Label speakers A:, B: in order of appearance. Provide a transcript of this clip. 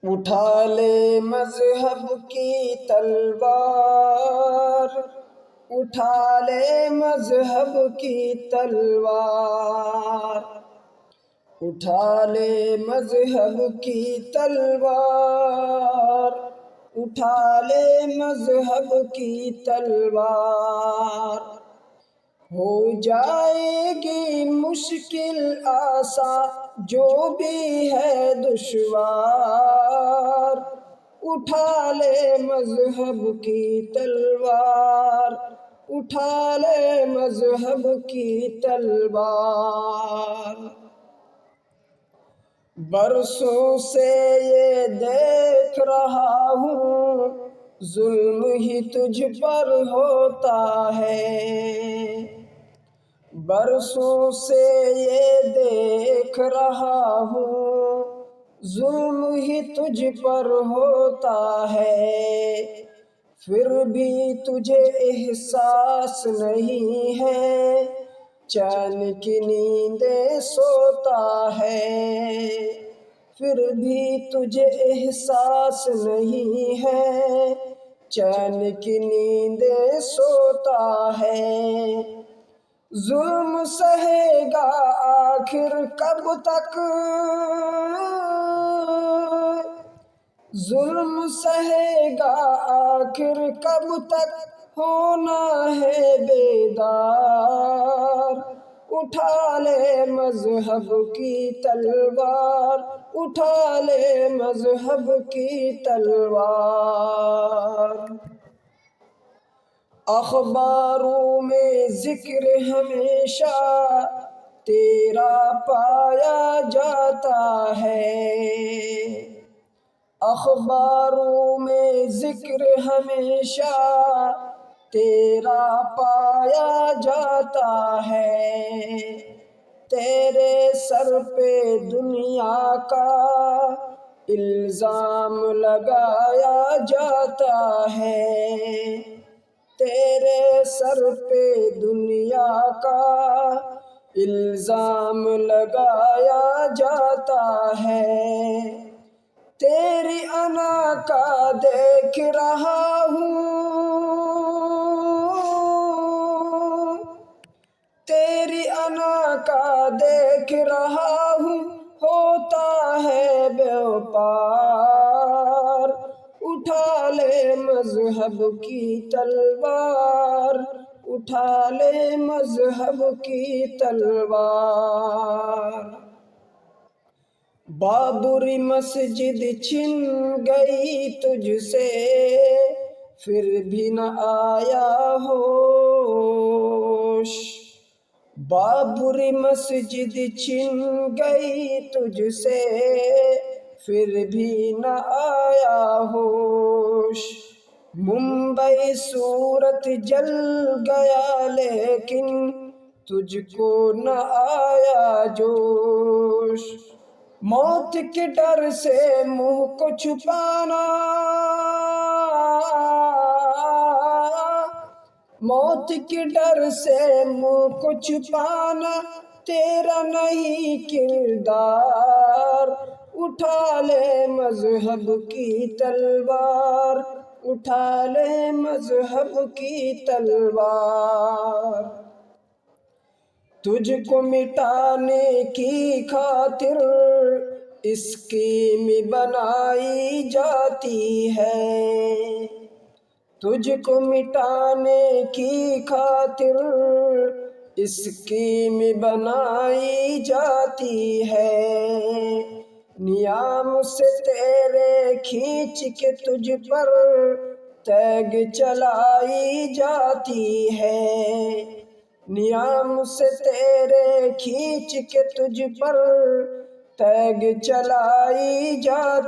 A: اٹھا لے مذہب کی تلوار، اٹھا لے مذہب کی تلوار، اٹھا لے مذہب کی تلوار، اٹھا لے مذہب کی تلوار۔ ہو جائے گی مشکل آساں جو بھی ہے دشوار، اٹھا لے مذہب کی تلوار، اٹھا لے مذہب کی تلوار۔ برسوں سے یہ دیکھ رہا ہوں ظلم ہی تجھ پر ہوتا ہے، برسوں سے یہ دیکھ رہا ہوں ظلم ہی تجھ پر ہوتا ہے، پھر بھی تجھے احساس نہیں ہے چین کی نیندیں سوتا ہے، پھر بھی تجھے احساس نہیں ہے چین کی نیندیں سوتا ہے۔ ظلم سہے گا آخر کب تک، ظلم سہے گا آخر کب تک، ہونا ہے بیدار، اٹھا لے مذہب کی تلوار، اٹھا لے مذہب کی تلوار۔ اخباروں میں ذکر ہمیشہ تیرا پایا جاتا ہے، اخباروں میں ذکر ہمیشہ تیرا پایا جاتا ہے، تیرے سر پہ دنیا کا الزام لگایا جاتا ہے، تیرے سر پہ دنیا کا الزام لگایا جاتا ہے، تیری انا کا دیکھ رہا ہوں، تیری انا کا دیکھ رہا ہوں، ہوتا ہے بیوپار، اٹھا لے مذہب کی تلوار، اٹھا لے مذہب کی تلوار۔ بابری مسجد چھن گئی تجھ سے پھر بھی نہ آیا ہوش، بابری مسجد چھن گئی تجھ سے پھر بھی نہ آیا ہوش، ممبئی سورت جل گیا لیکن تجھ کو نہ آیا جوش، موت کے ڈر سے منہ کو چھپانا، موت کے ڈر سے منہ کو چھپانا تیرا نہیں کردار، اٹھا لے مذہب کی تلوار، اٹھا لے مذہب کی تلوار۔ تجھ کو مٹانے کی خاطر اسکیم بنائی جاتی ہے، تجھ کو مٹانے کی خاطر اسکیم بنائی جاتی ہے، نیام سے تیرے کھینچ کے تجھ پر تیگ چلائی جاتی ہے، نیام سے تیرے کھینچ کے تجھ پر تیگ چلائی جاتی